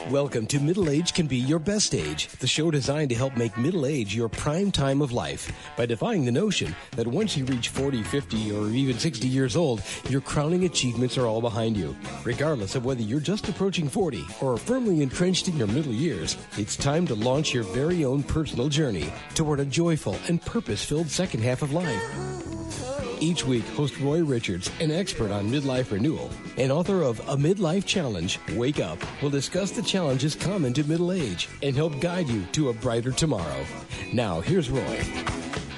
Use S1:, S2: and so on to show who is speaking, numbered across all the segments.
S1: Welcome to Middle Age Can Be Your Best Age, the show designed to help make middle age your prime time of life by defying the notion that once you reach 40, 50, or even 60 years old, your crowning achievements are all behind you. Regardless of whether you're just approaching 40 or are firmly entrenched in your middle years, it's time to launch your very own personal journey toward a joyful and purpose-filled second half of life. Each week, host Roy Richards, an expert on midlife renewal and author of A Midlife Challenge, Wake Up, will discuss the challenges common to middle age and help guide you to a brighter tomorrow. Now, here's Roy.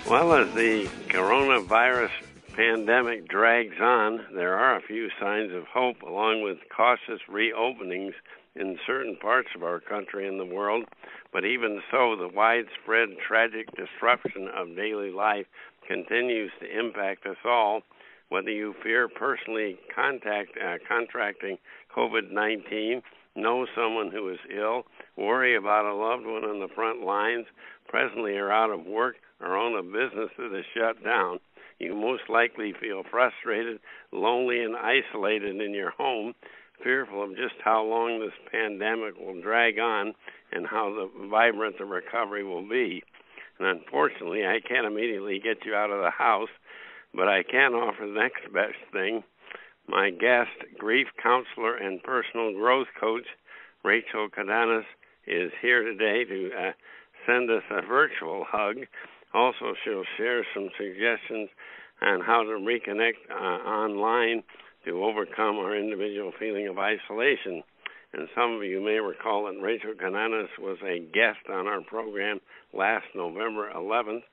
S2: Well, as the coronavirus pandemic drags on, there are a few signs of hope, along with cautious reopenings in certain parts of our country and the world. But even so, the widespread tragic disruption of daily life continues to impact us all, whether you fear personally contracting COVID-19, know someone who is ill, worry about a loved one on the front lines, presently are out of work, or own a business that is shut down. You most likely feel frustrated, lonely, and isolated in your home, fearful of just how long this pandemic will drag on and how vibrant the recovery will be. And unfortunately, I can't immediately get you out of the house, but I can offer the next best thing. My guest, grief counselor and personal growth coach, Rachel Kodanaz, is here today to send us a virtual hug. Also, she'll share some suggestions on how to reconnect online to overcome our individual feeling of isolation. And some of you may recall that Rachel Kodanaz was a guest on our program last November 11th.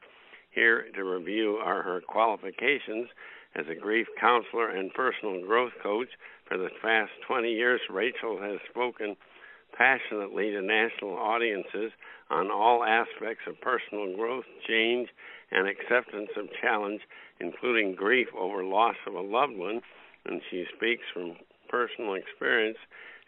S2: Here to review are her qualifications as a grief counselor and personal growth coach. For the past 20 years, Rachel has spoken passionately to national audiences on all aspects of personal growth, change, and acceptance of challenge, including grief over loss of a loved one. And she speaks from personal experience.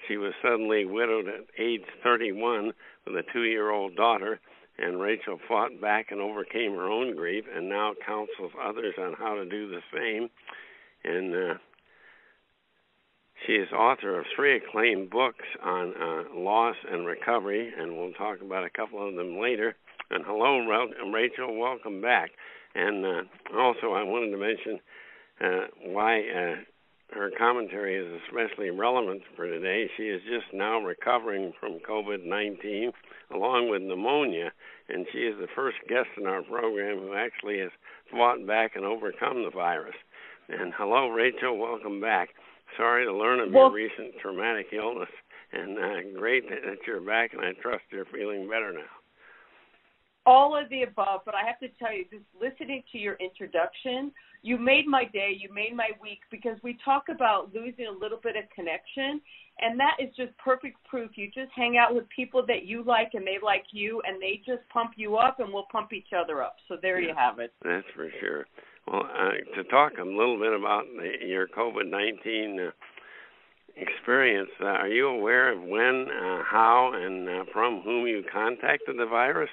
S2: She was suddenly widowed at age 31 with a 2-year-old daughter, and Rachel fought back and overcame her own grief and now counsels others on how to do the same. And she is author of 3 acclaimed books on loss and recovery, and we'll talk about a couple of them later. And hello, Rachel, welcome back. And also I wanted to mention why her commentary is especially relevant for today. She is just now recovering from COVID-19 along with pneumonia, and she is the first guest in our program who actually has fought back and overcome the virus. And hello, Rachel, welcome back. Sorry to learn of your recent traumatic illness, and great that you're back, and I trust you're feeling better now.
S3: All of the above, but I have to tell you, just listening to your introduction, you made my day, you made my week, because we talk about losing a little bit of connection, and that is just perfect proof. You just hang out with people that you like and they like you, and they just pump you up, and we'll pump each other up. So there you have it.
S2: That's for sure. Well, to talk a little bit about your COVID-19 experience, are you aware of when, how, and from whom you contacted the virus?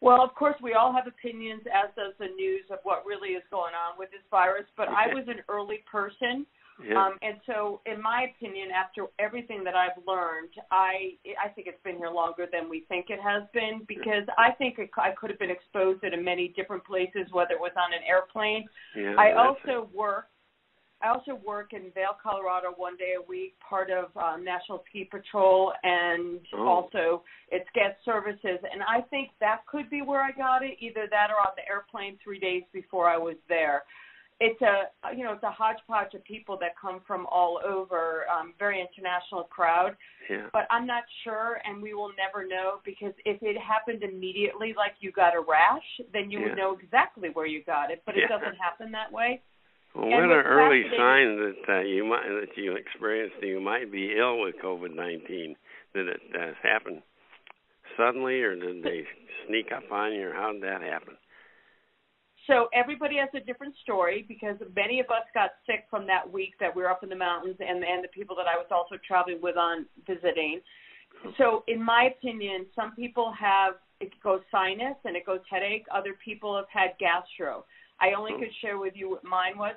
S3: Well, of course, we all have opinions, as does the news, of what really is going on with this virus, but okay. I was an early person, and so in my opinion, after everything that I've learned, I think it's been here longer than we think it has been, because I think I could have been exposed in many different places, whether it was on an airplane. Yeah, I also work in Vail, Colorado, 1 day a week, part of National Ski Patrol, and also it's guest services. And I think that could be where I got it, either that or on the airplane 3 days before I was there. It's a hodgepodge of people that come from all over, very international crowd. Yeah. But I'm not sure, and we will never know, because if it happened immediately, like you got a rash, then you would know exactly where you got it. But it doesn't happen that way.
S2: Well, what are early signs that you experienced that you might be ill with COVID-19? Did it happen suddenly, or did they sneak up on you, or how did that happen?
S3: So everybody has a different story, because many of us got sick from that week that we were up in the mountains, and the people that I was also traveling with on visiting. So in my opinion, some people it goes sinus and it goes headache. Other people have had gastro. I only could share with you what mine was.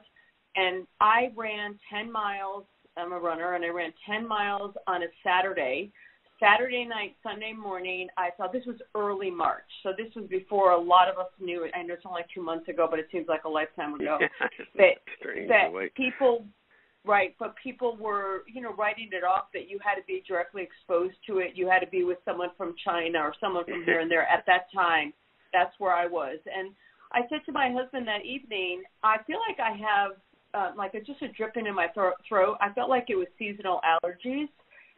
S3: And I ran 10 miles I'm a runner, and I ran 10 miles on a Saturday. Saturday night, Sunday morning, I thought this was early March. So this was before a lot of us knew it. I know it's only 2 months ago, but it seems like a lifetime ago. that people, right, but people were, writing it off that you had to be directly exposed to it. You had to be with someone from China or someone from here and there. At that time, that's where I was. And I said to my husband that evening, I feel like I have just a dripping in my throat. I felt like it was seasonal allergies,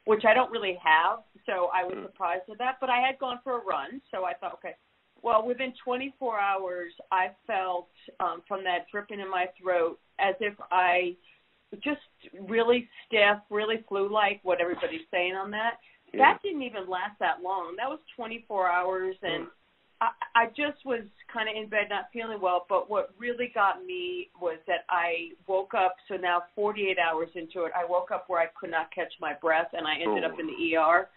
S3: which I don't really have, so I was surprised at that. But I had gone for a run, so I thought, okay. Well, within 24 hours, I felt from that dripping in my throat as if I just really stiff, really flu-like, what everybody's saying on that. Yeah. That didn't even last that long. That was 24 hours, and I just was kind of in bed not feeling well, but what really got me was that I woke up, so now 48 hours into it, I woke up where I could not catch my breath, and I ended up in the ER.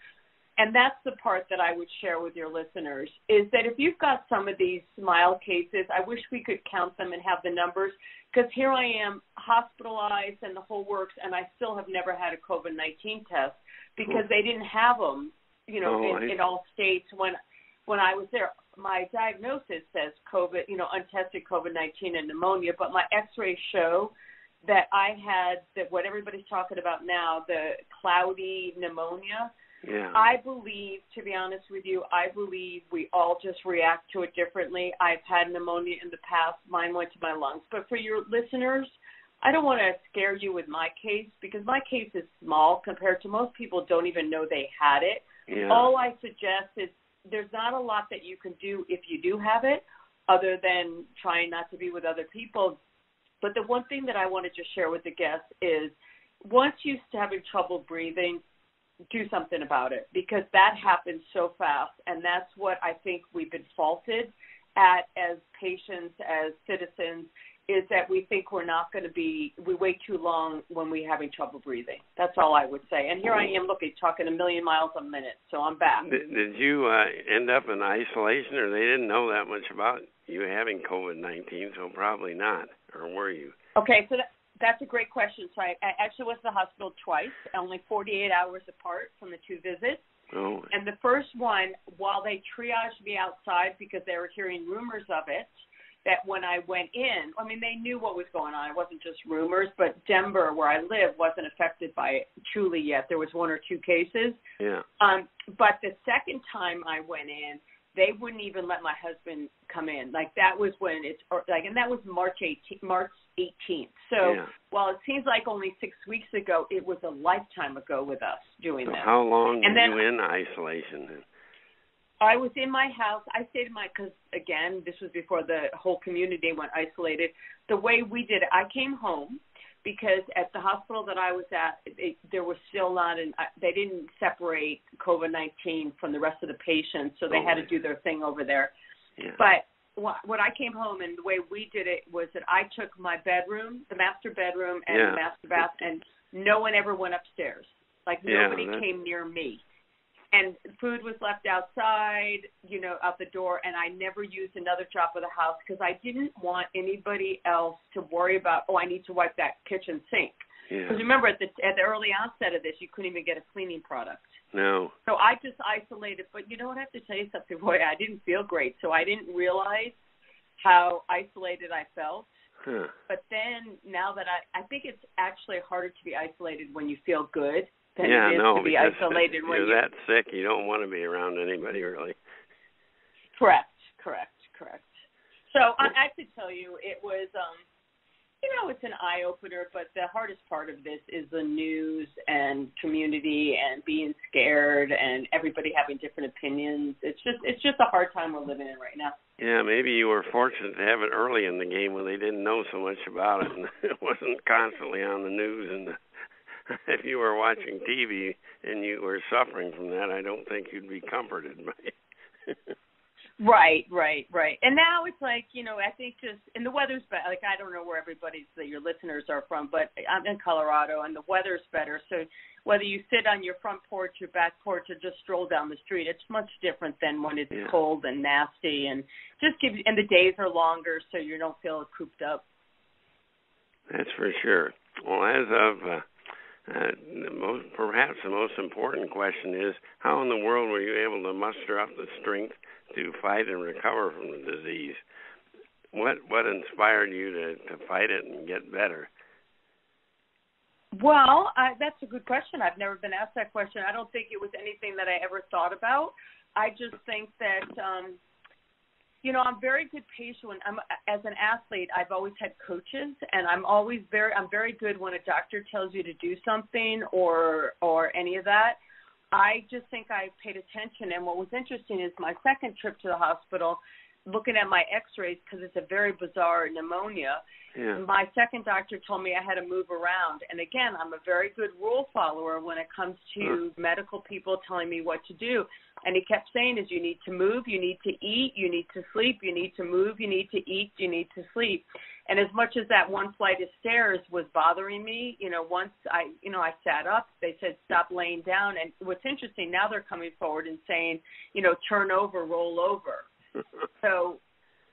S3: And that's the part that I would share with your listeners, is that if you've got some of these mild cases, I wish we could count them and have the numbers, because here I am hospitalized and the whole works, and I still have never had a COVID-19 test because they didn't have them, in all states when I was there. My diagnosis says COVID, untested COVID-19 and pneumonia, but my x-rays show that I had what everybody's talking about now, the cloudy pneumonia. Yeah. I believe, to be honest with you, we all just react to it differently. I've had pneumonia in the past. Mine went to my lungs. But for your listeners, I don't want to scare you with my case because my case is small compared to most people don't even know they had it. Yeah. All I suggest is there's not a lot that you can do if you do have it other than trying not to be with other people. But the one thing that I want to just share with the guests is once you're having trouble breathing, do something about it because that happens so fast. And that's what I think we've been faulted at as patients, as citizens, is that we think we wait too long when we're having trouble breathing. That's all I would say. And here I am talking a million miles a minute, so I'm back.
S2: Did you end up in isolation, or they didn't know that much about you having COVID-19, so probably not, or were you?
S3: Okay, so that's a great question. So I actually was to the hospital twice, only 48 hours apart from the two visits. Oh. And the first one, while they triaged me outside because they were hearing rumors of it, that when I went in, they knew what was going on. It wasn't just rumors, but Denver, where I live, wasn't affected by it truly yet. There was 1 or 2 cases. Yeah. But the second time I went in, they wouldn't even let my husband come in. That was when and that was March 18th. So while it seems like only 6 weeks ago, it was a lifetime ago with us doing that.
S2: How long were you in isolation then?
S3: I was in my house. I stayed in because, again, this was before the whole community went isolated. The way we did it, I came home because at the hospital that I was at, there was still they didn't separate COVID-19 from the rest of the patients, so they had to do their thing over there. Yeah. But when I came home and the way we did it was that I took my bedroom, the master bedroom and the master bath, and no one ever went upstairs. Nobody came near me. And food was left outside, out the door, and I never used another drop of the house because I didn't want anybody else to worry about, I need to wipe that kitchen sink. Because remember, at the early onset of this, you couldn't even get a cleaning product. No. So I just isolated. But you know what? I have to tell you something, Roy. I didn't feel great, so I didn't realize how isolated I felt. Huh. But then now that I think it's actually harder to be isolated when you feel good. To be isolated when you're
S2: that sick, you don't want to be around anybody, really.
S3: Correct. So I have to tell you, it was, it's an eye-opener, but the hardest part of this is the news and community and being scared and everybody having different opinions. It's just a hard time we're living in right now.
S2: Yeah, maybe you were fortunate to have it early in the game when they didn't know so much about it and it wasn't constantly on the news and if you were watching TV and you were suffering from that, I don't think you'd be comforted by it.
S3: Right. And now it's I think and the weather's better. I don't know where your listeners are from, but I'm in Colorado and the weather's better. So whether you sit on your front porch, your back porch, or just stroll down the street, it's much different than when it's cold and nasty and and the days are longer so you don't feel cooped up.
S2: That's for sure. Well, as of Perhaps the most important question is, how in the world were you able to muster up the strength to fight and recover from the disease? What inspired you to fight it and get better?
S3: Well, that's a good question. I've never been asked that question. I don't think it was anything that I ever thought about. I just think that, I'm very good patient. As an athlete, I've always had coaches, and I'm very good when a doctor tells you to do something or any of that. I just think I paid attention. And what was interesting is my second trip to the hospital, looking at my x-rays, because it's a very bizarre pneumonia, my second doctor told me I had to move around. And again, I'm a very good rule follower when it comes to medical people telling me what to do. And he kept saying is you need to move, you need to eat, you need to sleep, you need to move, you need to eat, you need to sleep. And as much as that one flight of stairs was bothering me, once I sat up, they said stop laying down. And what's interesting, now they're coming forward and saying, turn over, roll over. So,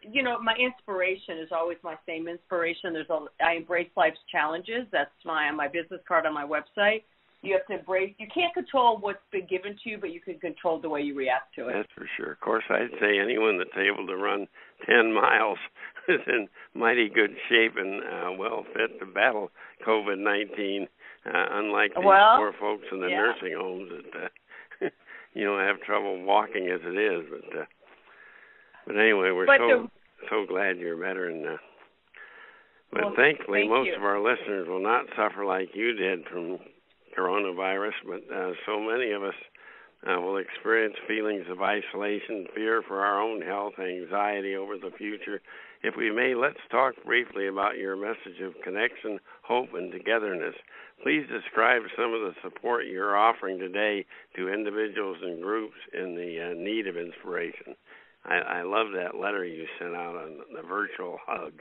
S3: my inspiration is always my same inspiration. I embrace life's challenges. That's on my business card on my website. You have to embrace. You can't control what's been given to you, but you can control the way you react to it.
S2: That's for sure. Of course, I'd say anyone that's able to run 10 miles is in mighty good shape and well fit to battle COVID-19, unlike these poor folks in the nursing homes that, have trouble walking as it is. But anyway, we're so glad you're better. But thankfully, most of our listeners will not suffer like you did from coronavirus, but so many of us will experience feelings of isolation, fear for our own health, anxiety over the future. If we may, let's talk briefly about your message of connection, hope, and togetherness. Please describe some of the support you're offering today to individuals and groups in the need of inspiration. I love that letter you sent out on the virtual hug.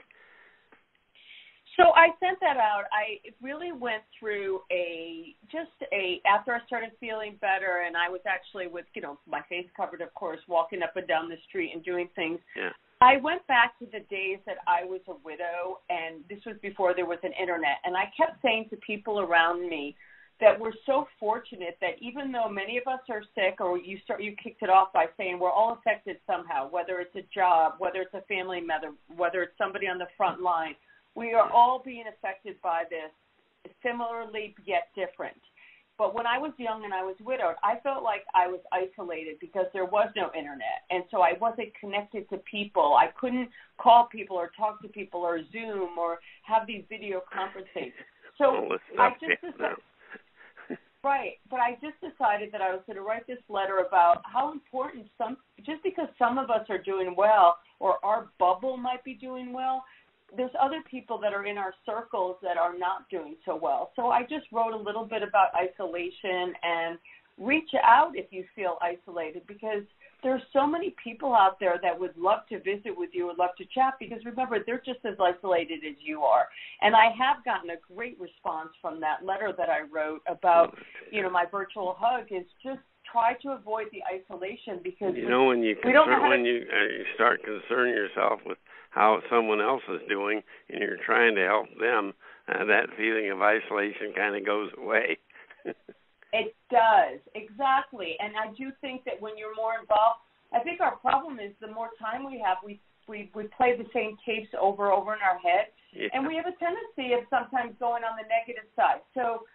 S3: So I sent that out. I really went through after I started feeling better, and I was actually with, my face covered, of course, walking up and down the street and doing things. Yeah. I went back to the days that I was a widow, and this was before there was an internet, and I kept saying to people around me that we're so fortunate that even though many of us are sick, or you kicked it off by saying we're all affected somehow, whether it's a job, whether it's a family member, whether it's somebody on the front line, we are all being affected by this similarly yet different. But when I was young and I was widowed, I felt like I was isolated because there was no internet. And so I wasn't connected to people. I couldn't call people or talk to people or Zoom or have these video conferences. So but I just decided that I was going to write this letter about how important just because some of us are doing well or our bubble might be doing well, there's other people that are in our circles that are not doing so well. So I just wrote a little bit about isolation and reach out if you feel isolated, because there's so many people out there that would love to visit with you, would love to chat, because remember, they're just as isolated as you are. And I have gotten a great response from that letter that I wrote about, my virtual hug, is just try to avoid the isolation, because
S2: when you start concerning yourself with how someone else is doing and you're trying to help them, that feeling of isolation kind of goes away.
S3: It does, exactly. And I do think that when you're more involved, I think our problem is the more time we have, we play the same tapes over in our head, and we have a tendency of sometimes going on the negative side. So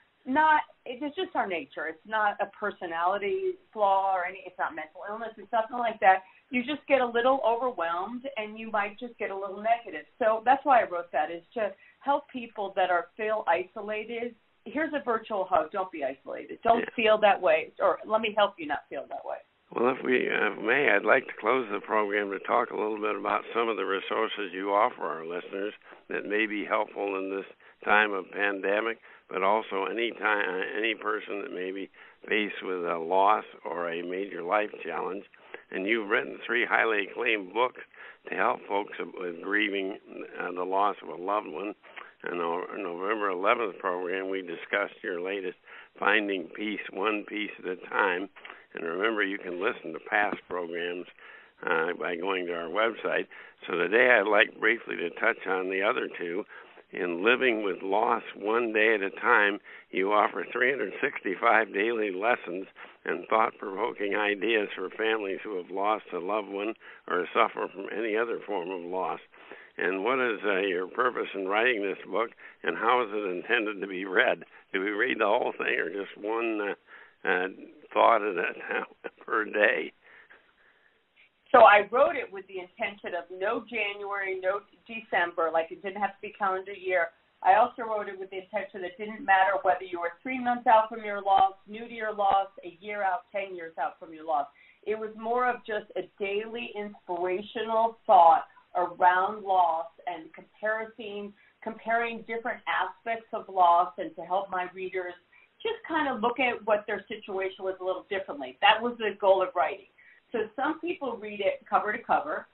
S3: it's just our nature. It's not a personality flaw or it's not mental illness. It's nothing like that. You just get a little overwhelmed, and you might just get a little negative. So that's why I wrote that, is to help people that feel isolated. Here's a virtual hug. Don't be isolated. Don't feel that way, or let me help you not feel that way.
S2: Well, if we may, I'd like to close the program to talk a little bit about some of the resources you offer our listeners that may be helpful in this time of pandemic, but also any person that may be faced with a loss or a major life challenge. And you've written 3 highly acclaimed books to help folks with grieving the loss of a loved one. In our November 11th program, we discussed your latest, Finding Peace, One Piece at a Time. And remember, you can listen to past programs by going to our website. So today I'd like briefly to touch on the other 2. In Living with Loss One Day at a Time, you offer 365 daily lessons and thought-provoking ideas for families who have lost a loved one or suffer from any other form of loss. And what is your purpose in writing this book, and how is it intended to be read? Do we read the whole thing or just one thought at a time per day?
S3: So I wrote it with the intention of no January, no December, like it didn't have to be calendar year. I also wrote it with the intention that it didn't matter whether you were 3 months out from your loss, new to your loss, a year out, 10 years out from your loss. It was more of just a daily inspirational thought around loss and comparing different aspects of loss, and to help my readers just kind of look at what their situation was a little differently. That was the goal of writing. So some people read it cover to cover.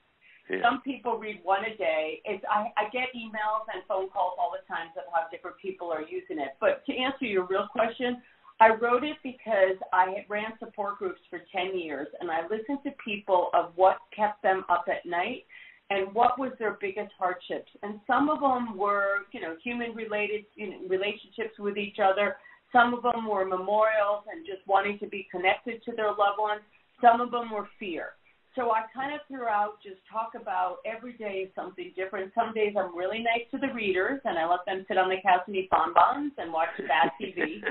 S3: Yeah. Some people read one a day. I get emails and phone calls all the time that how different people are using it. But to answer your real question, I wrote it because I ran support groups for 10 years, and I listened to people of what kept them up at night and what was their biggest hardships. And some of them were, human-related relationships with each other. Some of them were memorials and just wanting to be connected to their loved ones. Some of them were fear. So I kind of throughout just talk about every day something different. Some days I'm really nice to the readers, and I let them sit on the couch and eat bonbons and watch bad TV.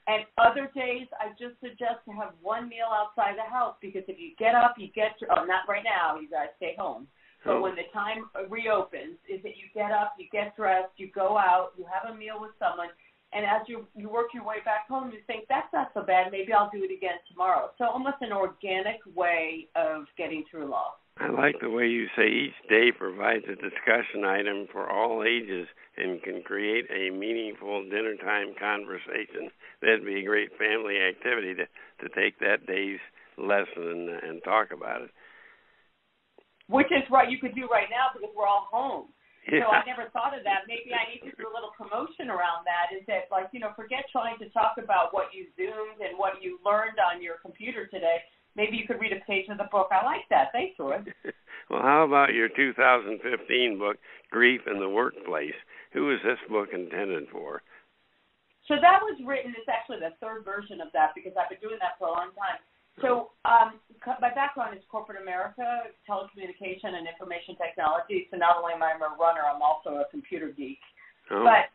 S3: And other days I just suggest to have one meal outside the house, because if you get up, not right now, you guys stay home. But when the time reopens, is that you get up, you get dressed, you go out, you have a meal with someone, and as you work your way back home, you think, that's not so bad, maybe I'll do it again tomorrow. So almost an organic way of getting through loss.
S2: I like the way you say each day provides a discussion item for all ages and can create a meaningful dinner-time conversation. That'd be a great family activity to take that day's lesson and talk about it.
S3: Which is what you could do right now because we're all home.
S2: Yeah.
S3: So I never thought of that. Maybe I need to do a little promotion around that, is that, forget trying to talk about what you Zoomed and what you learned on your computer today. Maybe you could read a page of the book. I like that. Thanks, Roy.
S2: Well, how about your 2015 book, Grief in the Workplace? Who is this book intended for?
S3: So that was written, it's actually the third version of that because I've been doing that for a long time. So my background is corporate America, telecommunication, and information technology. So not only am I a runner, I'm also a computer geek. Oh. But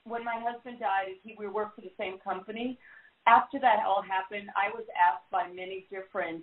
S3: when my husband died, we worked for the same company. After that all happened, I was asked by many different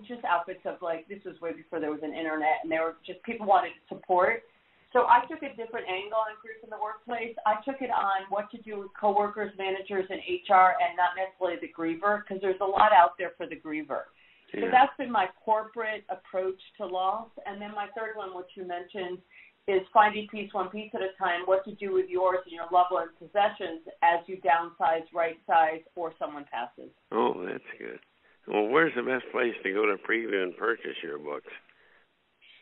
S3: just outfits of this was way before there was an internet, and they were just people wanted support. So I took a different angle on grief in the workplace. I took it on what to do with coworkers, managers, and HR, and not necessarily the griever, because there's a lot out there for the griever. Yeah. So that's been my corporate approach to loss. And then my third one, which you mentioned, is finding peace one piece at a time, what to do with yours and your loved one's possessions as you downsize, right-size, or someone passes.
S2: Oh, that's good. Well, where's the best place to go to preview and purchase your books?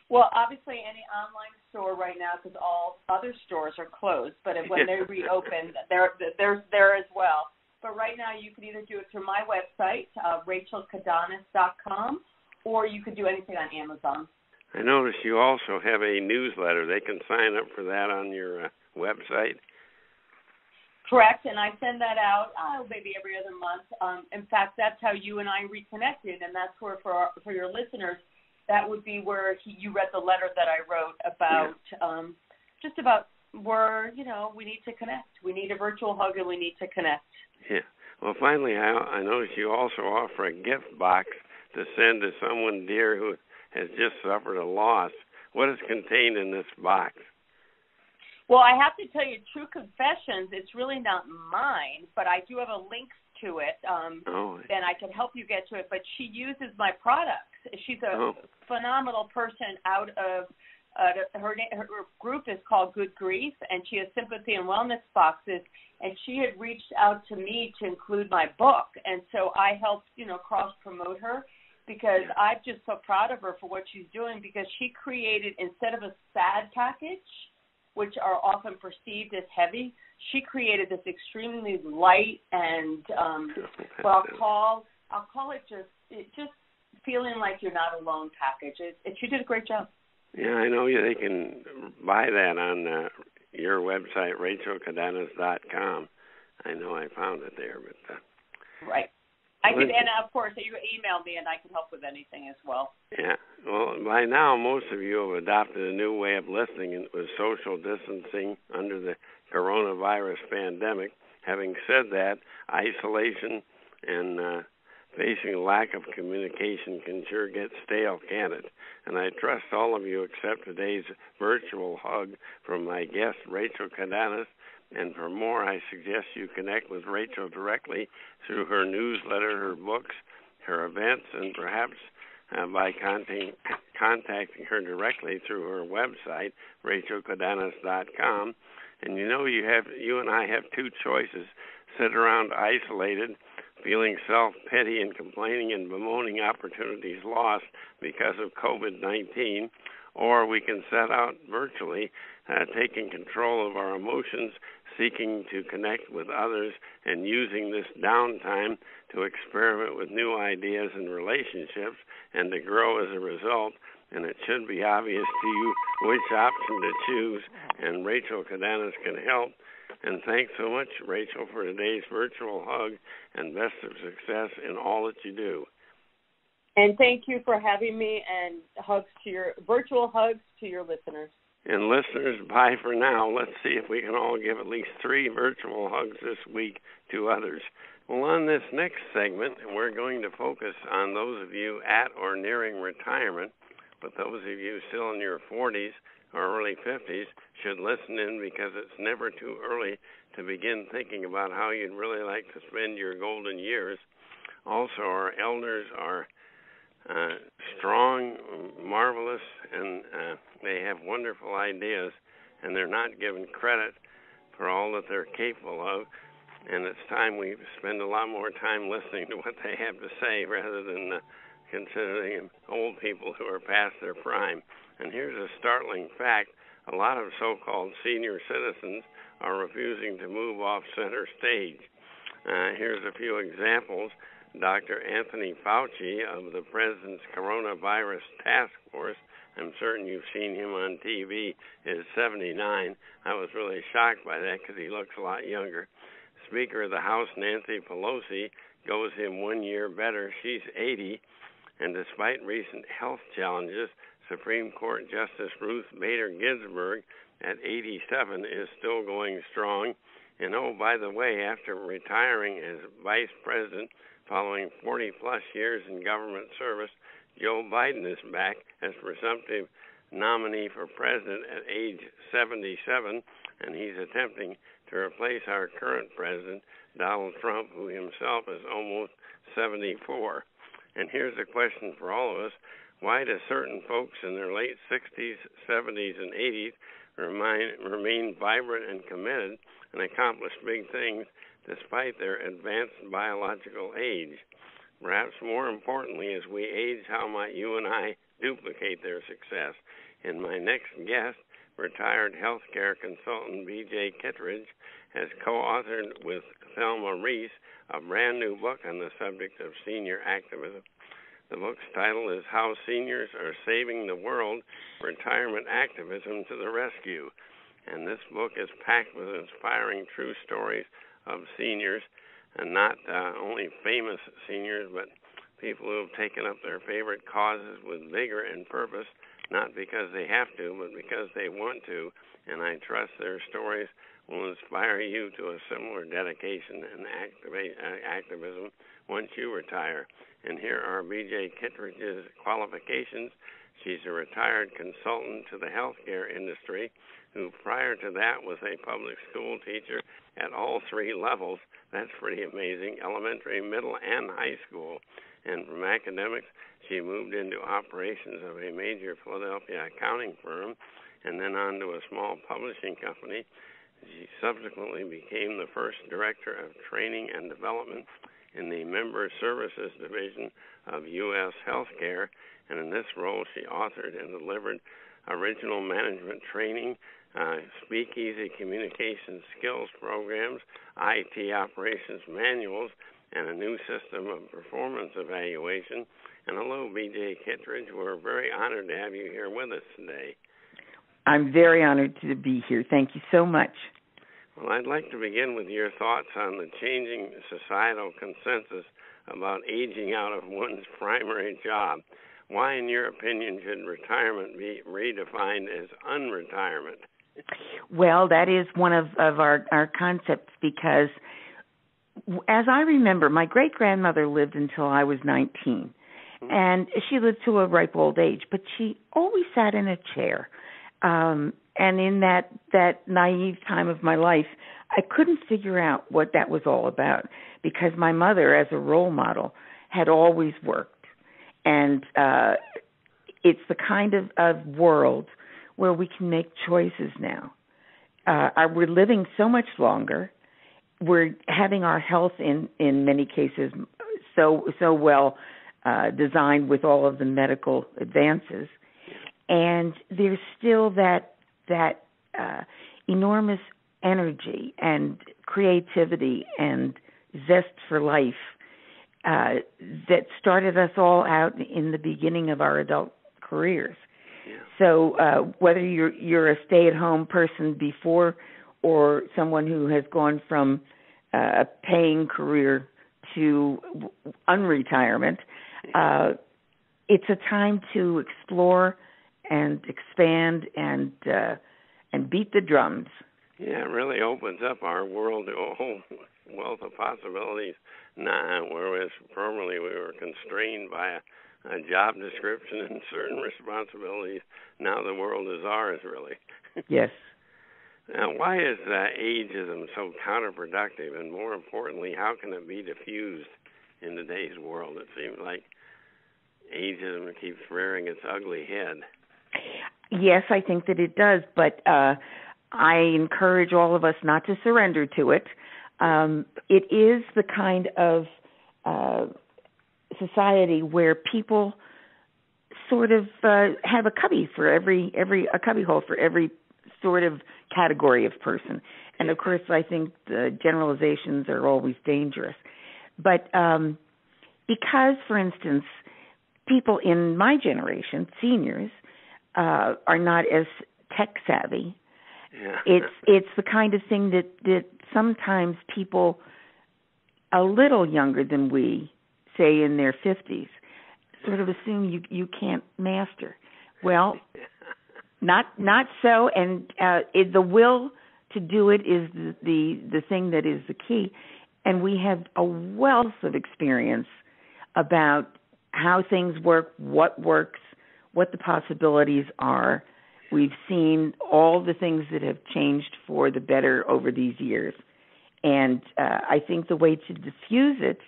S3: Well, obviously any online store right now, because all other stores are closed. But when they reopen, they're there as well. But right now you can either do it through my website, RachelKodanaz.com, or you could do anything on Amazon.
S2: I notice you also have a newsletter. They can sign up for that on your website.
S3: Correct, and I send that out maybe every other month. In fact, that's how you and I reconnected, and that's where for your listeners, that would be where you read the letter that I wrote about just about where, we need to connect. We need a virtual hug and we need to connect.
S2: Yeah. Well, finally, I noticed you also offer a gift box to send to someone dear who has just suffered a loss. What is contained in this box?
S3: Well, I have to tell you, True Confessions, it's really not mine, but I do have a link to it, and I can help you get to it. But she uses my products. She's a phenomenal person out of her group is called Good Grief, and she has sympathy and wellness boxes, and she had reached out to me to include my book, and so I helped, cross-promote her because I'm just so proud of her for what she's doing, because she created, instead of a sad package, which are often perceived as heavy, she created this extremely light and what I'll call it just feeling like you're not alone package. She did a great job.
S2: Yeah, I know they can buy that on your website, RachelKodanaz.com. I know I found it there, but
S3: right. I can, and of course, you email me, and I can help with anything as well.
S2: Yeah. Well, by now, most of you have adopted a new way of listening with social distancing under the coronavirus pandemic. Having said that, isolation and facing a lack of communication can sure get stale, can't it? And I trust all of you accept today's virtual hug from my guest, Rachel Kodanaz. And for more, I suggest you connect with Rachel directly through her newsletter, her books, her events, and perhaps by contacting her directly through her website, RachelKodanaz.com. And you and I have two choices: sit around isolated, feeling self-pity and complaining and bemoaning opportunities lost because of COVID-19, or we can set out virtually, taking control of our emotions, seeking to connect with others, and using this downtime to experiment with new ideas and relationships and to grow as a result. And it should be obvious to you which option to choose, and Rachel Kodanaz can help. And thanks so much, Rachel, for today's virtual hug, and best of success in all that you do.
S3: And thank you for having me, and virtual hugs to your listeners.
S2: And listeners, bye for now. Let's see if we can all give at least 3 virtual hugs this week to others. Well, on this next segment, we're going to focus on those of you at or nearing retirement, but those of you still in your 40s or early 50s should listen in, because it's never too early to begin thinking about how you'd really like to spend your golden years. Also, our elders are strong, marvelous, and they have wonderful ideas, and they're not given credit for all that they're capable of. And it's time we spend a lot more time listening to what they have to say rather than considering them old people who are past their prime. And here's a startling fact: a lot of so-called senior citizens are refusing to move off center stage. Here's a few examples. Dr. Anthony Fauci of the President's Coronavirus Task Force, I'm certain you've seen him on TV, is 79. I was really shocked by that because he looks a lot younger. Speaker of the House, Nancy Pelosi, goes him 1 year better. She's 80. And despite recent health challenges, Supreme Court Justice Ruth Bader Ginsburg at 87 is still going strong. And oh, by the way, after retiring as vice president following 40-plus years in government service, Joe Biden is back as presumptive nominee for president at age 77, and he's attempting to replace our current president, Donald Trump, who himself is almost 74. And here's a question for all of us: why do certain folks in their late 60s, 70s, and 80s remain vibrant and committed and accomplish big things despite their advanced biological age? Perhaps more importantly, as we age, how might you and I duplicate their success? And my next guest, retired healthcare consultant B J Kittredge, has co-authored with Thelma Reese a brand new book on the subject of senior activism. The book's title is How Seniors Are Saving the World, Retirement Activism to the Rescue. And this book is packed with inspiring true stories of seniors, and not only famous seniors, but people who have taken up their favorite causes with vigor and purpose, not because they have to, but because they want to. And I trust their stories will inspire you to a similar dedication and activism once you retire. And here are B J Kittredge's qualifications. She's a retired consultant to the healthcare industry, who prior to that was a public school teacher at all 3 levels. That's pretty amazing: elementary, middle, and high school. And from academics, she moved into operations of a major Philadelphia accounting firm and then on to a small publishing company. She subsequently became the first director of training and development in the Member Services Division of U.S. Healthcare, and in this role she authored and delivered original management training, speakeasy communication skills programs, IT operations manuals, and a new system of performance evaluation. And hello, B J Kittredge. We're very honored to have you here with us today.
S4: I'm very honored to be here. Thank you so much.
S2: Well, I'd like to begin with your thoughts on the changing societal consensus about aging out of one's primary job. Why, in your opinion, should retirement be redefined as unretirement?
S4: Well, that is one of our concepts, because as I remember, my great-grandmother lived until I was 19, and she lived to a ripe old age, but she always sat in a chair. And in that naive time of my life, I couldn't figure out what that was all about, because my mother, as a role model, had always worked. And it's the kind of world where we can make choices now. We're living so much longer. We're having our health in many cases so well designed with all of the medical advances. And there's still that enormous energy and creativity and zest for life that started us all out in the beginning of our adult careers.
S2: Yeah.
S4: So whether you're a stay-at-home person before, or someone who has gone from a paying career to unretirement, it's a time to explore and expand and beat the drums.
S2: Yeah, it really opens up our world to a whole wealth of possibilities now, whereas formerly we were constrained by a job description and certain responsibilities. Now the world is ours, really.
S4: Yes.
S2: Now, why is ageism so counterproductive, and more importantly, how can it be diffused in today's world? It seems like ageism keeps rearing its ugly head.
S4: Yes, I think that it does, but I encourage all of us not to surrender to it. It is the kind of society where people sort of have a cubby for a cubby hole for every sort of category of person. And of course, I think the generalizations are always dangerous. But because, for instance, people in my generation, seniors, are not as tech savvy. Yeah. It's the kind of thing that sometimes people a little younger than we, say in their 50s, sort of assume you can't master. Well, not so, and the will to do it is the thing that is the key. And we have a wealth of experience about how things work, what works, what the possibilities are. We've seen all the things that have changed for the better over these years. And I think the way to diffuse it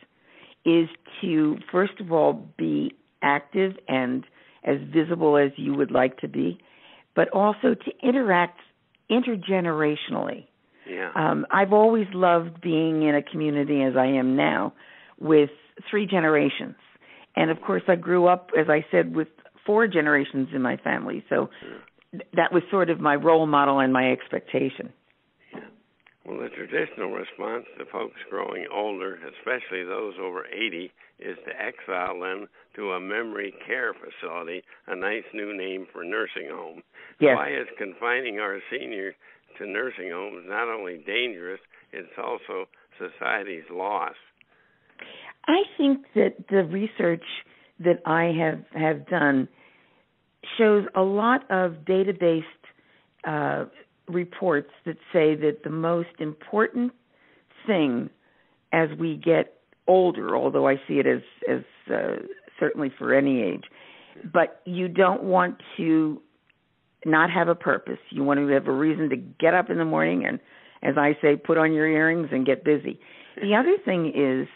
S4: is to, first of all, be active and as visible as you would like to be, but also to interact intergenerationally.
S2: Yeah.
S4: I've always loved being in a community, as I am now, with 3 generations. And, of course, I grew up, as I said, with 4 generations in my family. So that was sort of my role model and my expectation.
S2: Yeah. Well, the traditional response to folks growing older, especially those over 80, is to exile them to a memory care facility, a nice new name for nursing home.
S4: Yes.
S2: Why is confining our seniors to nursing homes not only dangerous, it's also society's loss?
S4: I think that the research that I have done shows a lot of data-based reports that say that the most important thing as we get older, although I see it as certainly for any age, but you don't want to not have a purpose. You want to have a reason to get up in the morning and, as I say, put on your earrings and get busy. The other thing is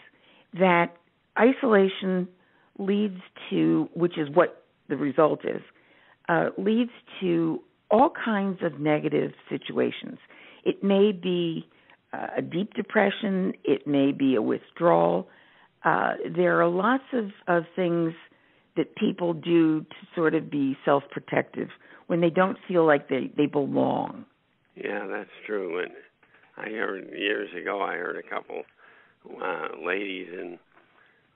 S4: that isolation leads to, which is what the result is, leads to all kinds of negative situations. It may be a deep depression. It may be a withdrawal. There are lots of things that people do to sort of be self-protective when they don't feel like they belong.
S2: Yeah, that's true. And I heard years ago, I heard a couple ladies in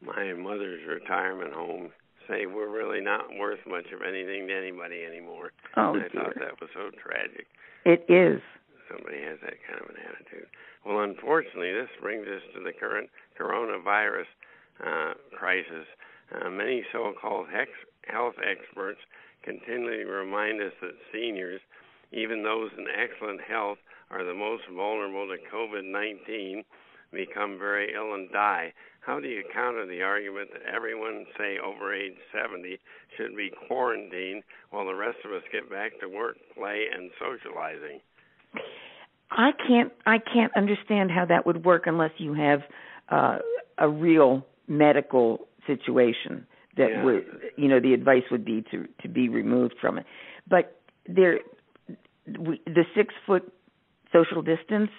S2: my mother's retirement home say we're really not worth much of anything to anybody anymore.
S4: Oh,
S2: and I thought that was so tragic.
S4: It is.
S2: Somebody has that kind of an attitude. Well, unfortunately, this brings us to the current coronavirus crisis. Many so-called health experts continually remind us that seniors, even those in excellent health, are the most vulnerable to COVID-19, become very ill and die. How do you counter the argument that everyone, say, over age 70 should be quarantined while the rest of us get back to work, play, and socializing?
S4: I can't understand how that would work unless you have a real medical situation that would, the advice would be to be removed from it. But the 6-foot social distance,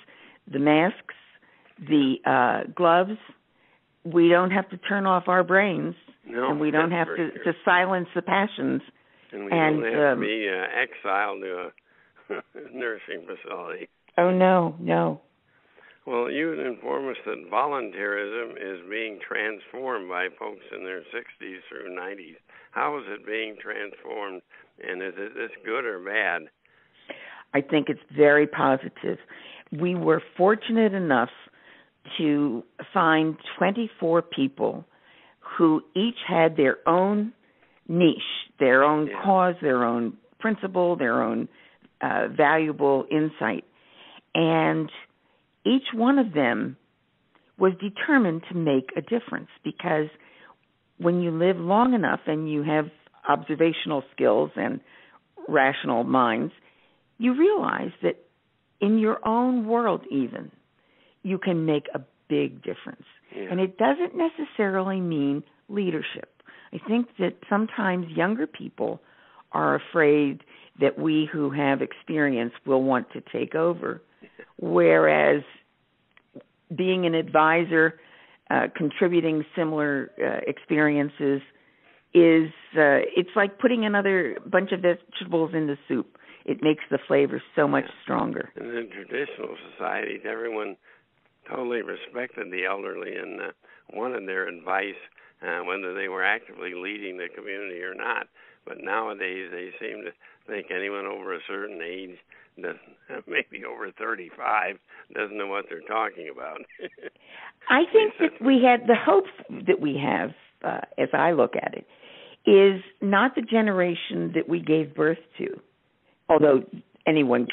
S4: the masks, the gloves, we don't have to turn off our brains, and we don't have to silence the passions.
S2: And we don't have to be exiled to a nursing facility.
S4: Oh, no.
S2: Well, you would inform us that volunteerism is being transformed by folks in their 60s through 90s. How is it being transformed, and is this good or bad?
S4: I think it's very positive. We were fortunate enough to find 24 people who each had their own niche, their own cause, their own principle, their own valuable insight. And each one of them was determined to make a difference, because when you live long enough and you have observational skills and rational minds, you realize that in your own world even, you can make a big difference. Yeah. And it doesn't necessarily mean leadership. I think that sometimes younger people are afraid that we who have experience will want to take over, whereas being an advisor, contributing similar experiences is it's like putting another bunch of vegetables in the soup. It makes the flavor so much stronger.
S2: And in traditional societies, everyone totally respected the elderly and wanted their advice, whether they were actively leading the community or not. But nowadays, they seem to think anyone over a certain age, maybe over 35, doesn't know what they're talking about.
S4: I think that we had the hope that we have, as I look at it, is not the generation that we gave birth to, although anyone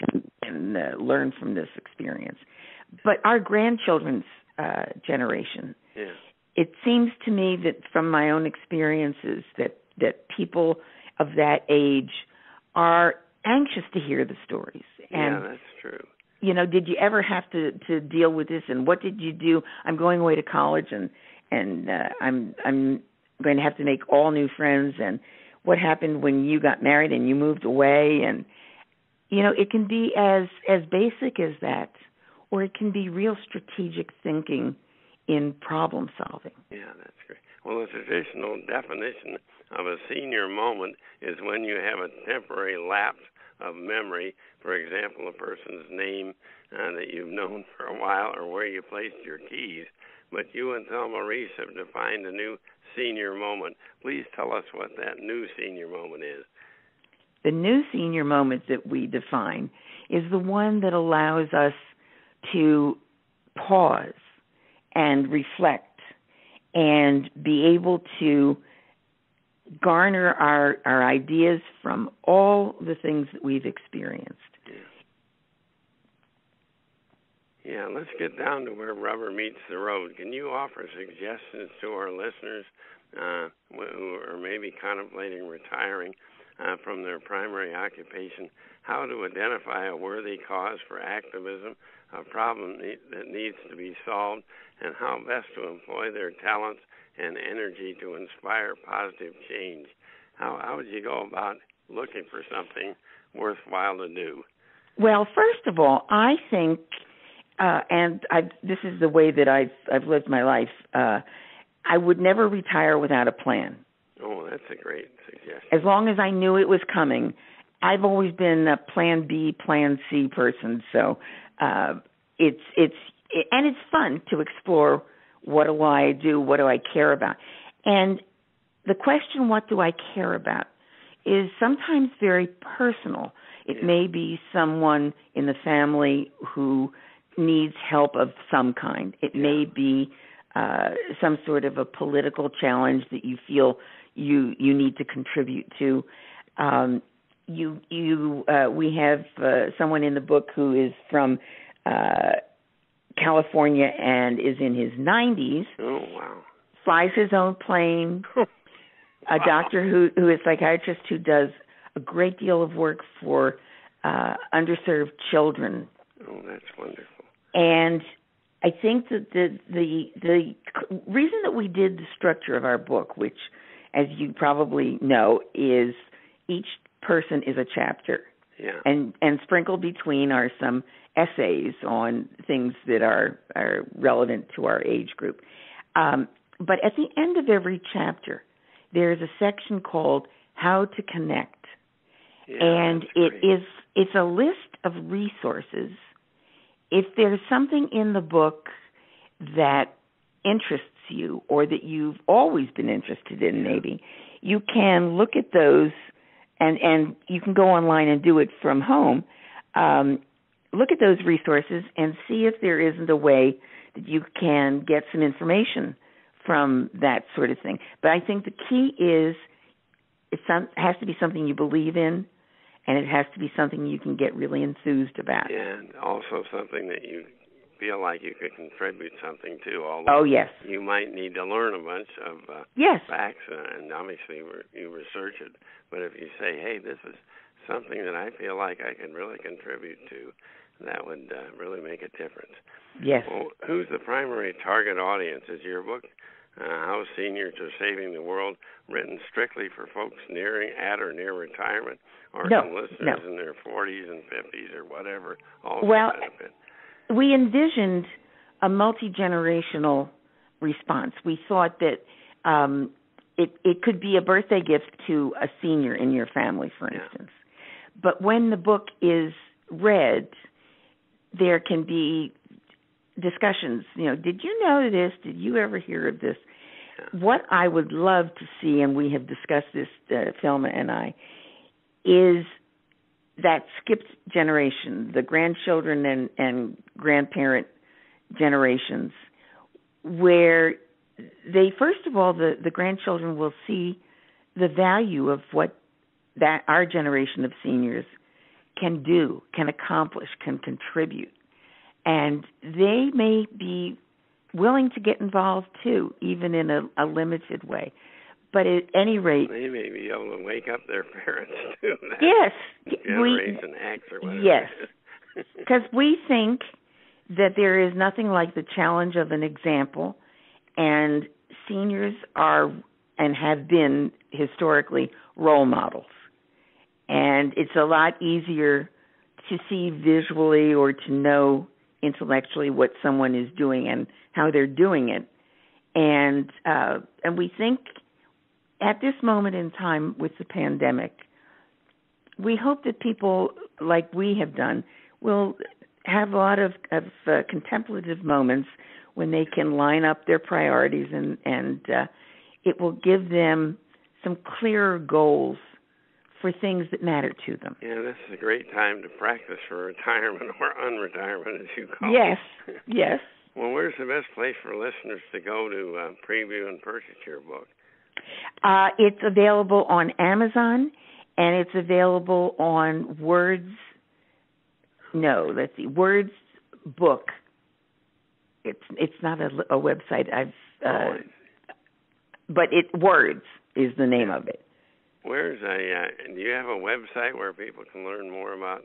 S4: can learn from this experience, but our grandchildren's generation.
S2: Yeah.
S4: It seems to me that from my own experiences that people of that age are anxious to hear the stories. And,
S2: that's true.
S4: Did you ever have to deal with this, and what did you do? I'm going away to college, and I'm going to have to make all new friends, and what happened when you got married and you moved away, and it can be as basic as that, or it can be real strategic thinking in problem solving.
S2: Yeah, that's great. Well, the traditional definition of a senior moment is when you have a temporary lapse of memory, for example, a person's name that you've known for a while or where you placed your keys. But you and Thelma Reese have defined a new senior moment. Please tell us what that new senior moment is.
S4: The new senior moment that we define is the one that allows us to pause and reflect and be able to garner our ideas from all the things that we've experienced.
S2: Yeah, let's get down to where rubber meets the road. Can you offer suggestions to our listeners who are maybe contemplating retiring from their primary occupation, how to identify a worthy cause for activism, a problem that needs to be solved, and how best to employ their talents and energy to inspire positive change? How would you go about looking for something worthwhile to do?
S4: Well, first of all, I think, this is the way that I've lived my life, I would never retire without a plan.
S2: Oh, that's a great suggestion.
S4: As long as I knew it was coming, I've always been a plan B, plan C person. So it's fun to explore what do I do? What do I care about? And the question, what do I care about, is sometimes very personal. It may be someone in the family who needs help of some kind. It may be some sort of a political challenge that you feel you need to contribute to. We have someone in the book who is from California and is in his 90s.
S2: Oh, wow.
S4: Flies his own plane. A doctor who is a psychiatrist who does a great deal of work for underserved children.
S2: Oh, that's wonderful.
S4: And I think that the reason that we did the structure of our book, which, as you probably know, is each person is a chapter.
S2: Yeah.
S4: And sprinkled between are some essays on things that are relevant to our age group. But at the end of every chapter, there's a section called How to Connect.
S2: Yeah,
S4: and it's a list of resources. If there's something in the book that interests you or that you've always been interested in, maybe, you can look at those, and you can go online and do it from home. Look at those resources and see if there isn't a way that you can get some information from that sort of thing. But I think the key is it has to be something you believe in, and it has to be something you can get really enthused about.
S2: Yeah, and also something that you feel like you could contribute something to. Although you might need to learn a bunch of facts, and obviously you research it. But if you say, hey, this is something that I feel like I can really contribute to, that would really make a difference.
S4: Yes.
S2: Well, who's the primary target audience? Is your book, How Seniors Are Saving the World, written strictly for folks at or near retirement, or some listeners in their 40s and 50s or whatever also benefit?
S4: We envisioned a multi-generational response. We thought that it could be a birthday gift to a senior in your family, for instance. But when the book is read, there can be discussions. Did you know this? Did you ever hear of this? What I would love to see, and we have discussed this, Thelma and I, is that skipped generation, the grandchildren and grandparent generations, where they, first of all, the grandchildren will see the value of what that our generation of seniors can do, can accomplish, can contribute. And they may be willing to get involved, too, even in a limited way. But at any rate...
S2: They may be able to wake up their parents, too.
S4: Yes.
S2: Generation X or whatever.
S4: Yes. Because we think that there is nothing like the challenge of an example, and seniors are and have been historically role models. And it's a lot easier to see visually or to know intellectually what someone is doing and how they're doing it. And we think at this moment in time with the pandemic, we hope that people, like we have done, will have a lot of contemplative moments when they can line up their priorities, and it will give them some clearer goals for things that matter to them.
S2: Yeah, this is a great time to practice for retirement or unretirement, as you call it.
S4: Yes.
S2: Well, where's the best place for listeners to go to preview and purchase your book?
S4: It's available on Amazon, and it's available on Words Book. It's not a website. But Words is the name of it.
S2: Do you have a website where people can learn more about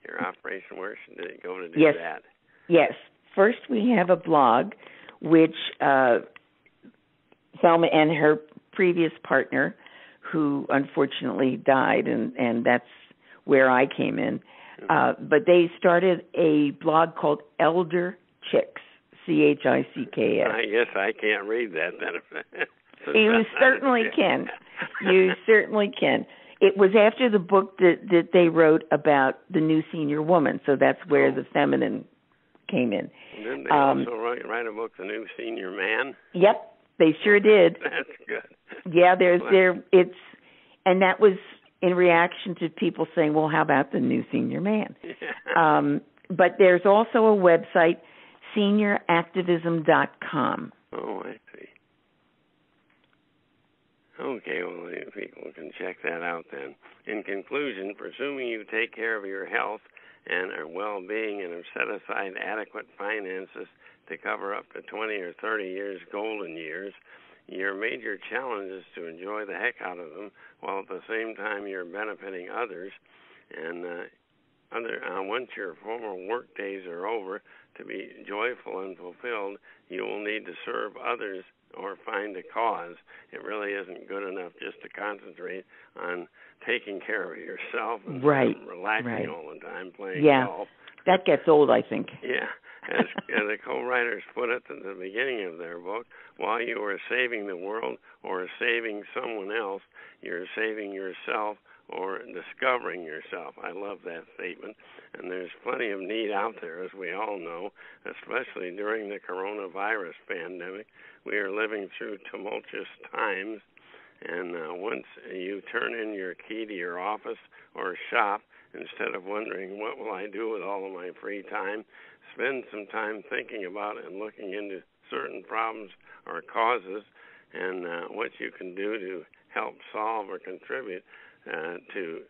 S2: your operation? Where should they go to do that?
S4: Yes. First, we have a blog, which Thelma and her previous partner, who unfortunately died, and that's where I came in. But they started a blog called Elder Chicks, CHICKS.
S2: I guess I can't read that then.
S4: You certainly can. You certainly can. It was after the book that they wrote about the new senior woman, so that's where the feminine came in.
S2: Didn't they also write a book, The New Senior Man?
S4: Yep, they sure did.
S2: That's good.
S4: Yeah, and that was in reaction to people saying, well, how about The New Senior Man?
S2: Yeah.
S4: But there's also a website, senioractivism.com.
S2: Oh, I see. Okay, well, people can check that out then. In conclusion, presuming you take care of your health and our well-being and have set aside adequate finances to cover up to 20 or 30 years golden years, your major challenge is to enjoy the heck out of them while at the same time you're benefiting others. And once your formal work days are over, to be joyful and fulfilled, you will need to serve others or find a cause. It really isn't good enough just to concentrate on taking care of yourself and relaxing all the time, playing golf.
S4: That gets old, I think.
S2: Yeah. As the co-writers put it at the beginning of their book, while you are saving the world or saving someone else, you're saving yourself or discovering yourself. I love that statement. And there's plenty of need out there, as we all know, especially during the coronavirus pandemic. We are living through tumultuous times, and once you turn in your key to your office or shop, instead of wondering, what will I do with all of my free time, spend some time thinking about and looking into certain problems or causes and what you can do to help solve or contribute to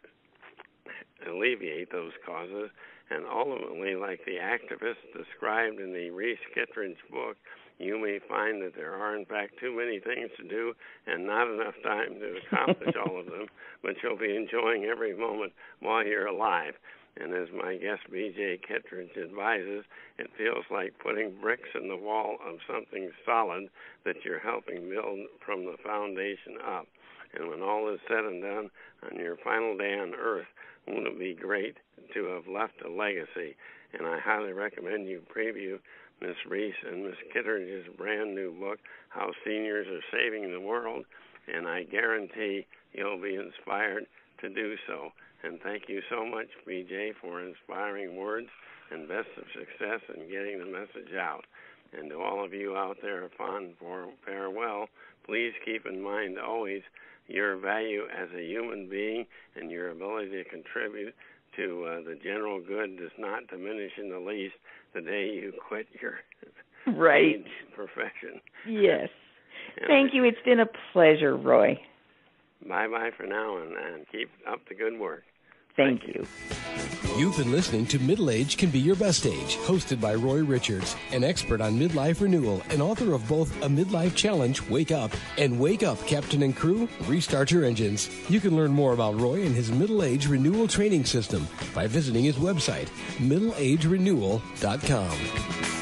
S2: alleviate those causes. And ultimately, like the activists described in the Rachel Kittredge book, you may find that there are, in fact, too many things to do and not enough time to accomplish all of them, but you'll be enjoying every moment while you're alive. And as my guest B J Kittredge advises, it feels like putting bricks in the wall of something solid that you're helping build from the foundation up. And when all is said and done on your final day on Earth, won't it be great to have left a legacy? And I highly recommend you preview Miss Reese and Miss Kittredge's brand new book, How Seniors Are Saving the World, and I guarantee you'll be inspired to do so. And thank you so much, BJ, for inspiring words, and best of success in getting the message out. And to all of you out there, a fond farewell. Please keep in mind always your value as a human being and your ability to contribute to the general good does not diminish in the least the day you quit your profession.
S4: Yes. Thank you. It's been a pleasure, Roy.
S2: Bye-bye for now, and keep up the good work.
S4: Thank you.
S1: You've been listening to Middle Age Can Be Your Best Age, hosted by Roy Richards, an expert on midlife renewal and author of both A Midlife Challenge, Wake Up, and Wake Up, Captain and Crew, Restart Your Engines. You can learn more about Roy and his Middle Age Renewal Training System by visiting his website, middleagerenewal.com.